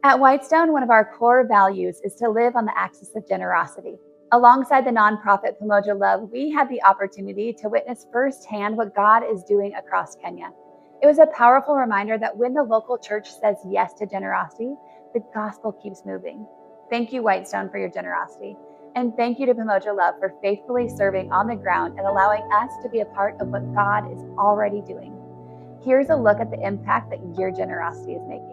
At Whitestone, one of our core values is to live on the axis of generosity. Alongside the nonprofit Pamoja Love, we had the opportunity to witness firsthand what God is doing across Kenya. It was a powerful reminder that when the local church says yes to generosity, the gospel keeps moving. Thank you, Whitestone, for your generosity. And thank you to Pamoja Love for faithfully serving on the ground and allowing us to be a part of what God is already doing. Here's a look at the impact that your generosity is making.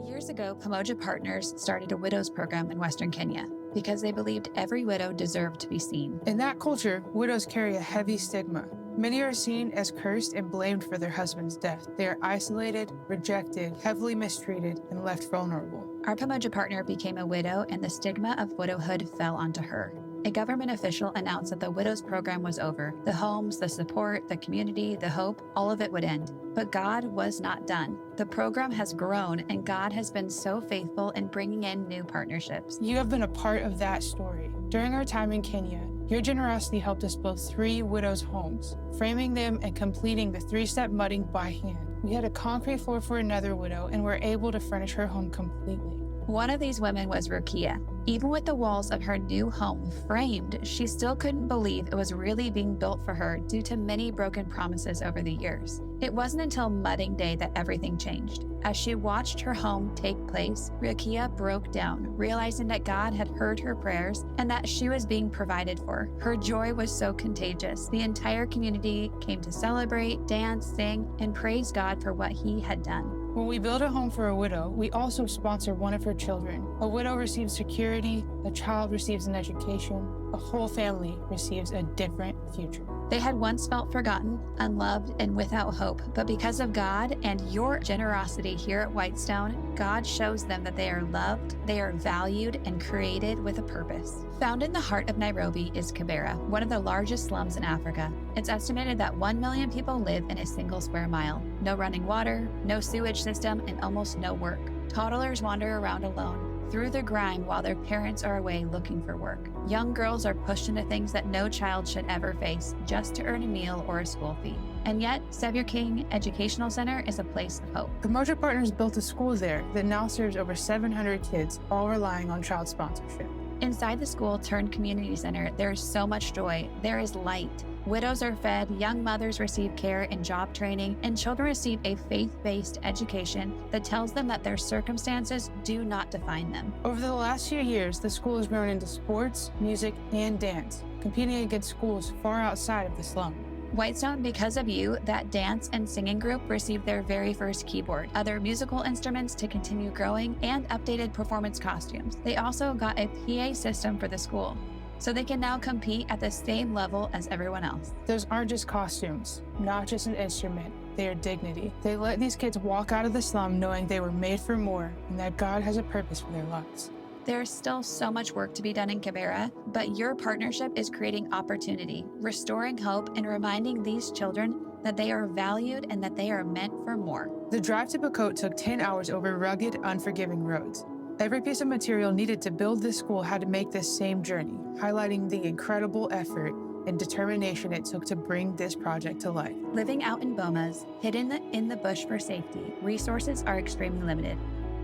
Years ago, Pamoja Partners started a widows program in Western Kenya because they believed every widow deserved to be seen. In that culture, widows carry a heavy stigma. Many are seen as cursed and blamed for their husband's death. They are isolated, rejected, heavily mistreated, and left vulnerable. Our Pamoja partner became a widow, and the stigma of widowhood fell onto her. A government official announced that the widows program was over. The homes, the support, the community, the hope, all of it would end. But God was not done. The program has grown, and God has been so faithful in bringing in new partnerships. You have been a part of that story. During our time in Kenya, your generosity helped us build 3 widows' homes, framing them and completing the 3-step mudding by hand. We had a concrete floor for another widow and were able to furnish her home completely. One of these women was Rukia. Even with the walls of her new home framed, she still couldn't believe it was really being built for her due to many broken promises over the years. It wasn't until mudding day that everything changed. As she watched her home take place, Rukia broke down, realizing that God had heard her prayers and that she was being provided for. Her joy was so contagious. The entire community came to celebrate, dance, sing, and praise God for what He had done. When we build a home for a widow, we also sponsor one of her children. A widow receives security, a child receives an education, a whole family receives a different future. They had once felt forgotten, unloved, and without hope, but because of God and your generosity here at Whitestone, God shows them that they are loved, they are valued, and created with a purpose. Found in the heart of Nairobi is Kibera, one of the largest slums in Africa. It's estimated that 1 million people live in a single square mile. No running water, no sewage system, and almost no work. Toddlers wander around alone, through the grime while their parents are away looking for work. Young girls are pushed into things that no child should ever face just to earn a meal or a school fee. And yet, Savior King Educational Center is a place of hope. Pamoja Partners built a school there that now serves over 700 kids, all relying on child sponsorship. Inside the school turned community center, there is so much joy. There is light. Widows are fed, young mothers receive care and job training, and children receive a faith-based education that tells them that their circumstances do not define them. Over the last few years, the school has grown into sports, music, and dance, competing against schools far outside of the slum. Whitestone, because of you, that dance and singing group received their very first keyboard, other musical instruments to continue growing, and updated performance costumes. They also got a PA system for the school, so they can now compete at the same level as everyone else. Those aren't just costumes, not just an instrument, they are dignity. They let these kids walk out of the slum knowing they were made for more and that God has a purpose for their lives. There's still so much work to be done in Kibera, but your partnership is creating opportunity, restoring hope, and reminding these children that they are valued and that they are meant for more. The drive to Pote took 10 hours over rugged, unforgiving roads. Every piece of material needed to build this school had to make this same journey, highlighting the incredible effort and determination it took to bring this project to life. Living out in bomas, hidden in the bush for safety, resources are extremely limited.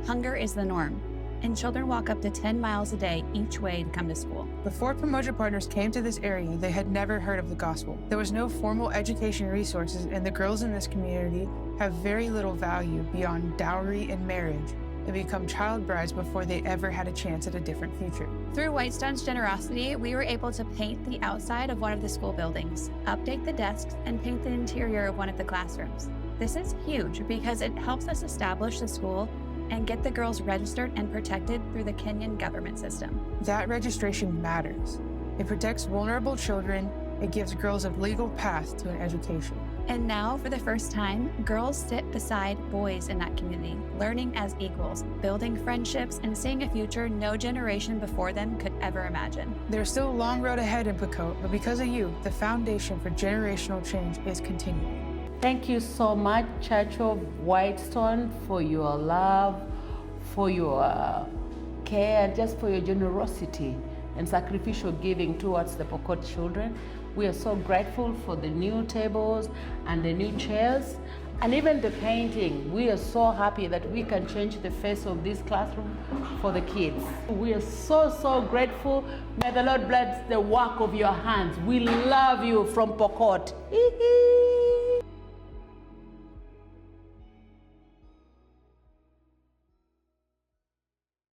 Hunger is the norm, and children walk up to 10 miles a day each way to come to school. Before Pamoja Partners came to this area, they had never heard of the gospel. There was no formal education resources, and the girls in this community have very little value beyond dowry and marriage, and become child brides before they ever had a chance at a different future. Through Whitestone's generosity, we were able to paint the outside of one of the school buildings, update the desks, and paint the interior of one of the classrooms. This is huge because it helps us establish the school and get the girls registered and protected through the Kenyan government system. That registration matters. It protects vulnerable children. It gives girls a legal path to an education. And now, for the first time, girls sit beside boys in that community, learning as equals, building friendships, and seeing a future no generation before them could ever imagine. There's still a long road ahead in Pote, but because of you, the foundation for generational change is continuing. Thank you so much, Church of Whitestone, for your love, for your care, just for your generosity and sacrificial giving towards the Pote children. We are so grateful for the new tables and the new chairs. And even the painting, we are so happy that we can change the face of this classroom for the kids. We are so grateful. May the Lord bless the work of your hands. We love you from Pote.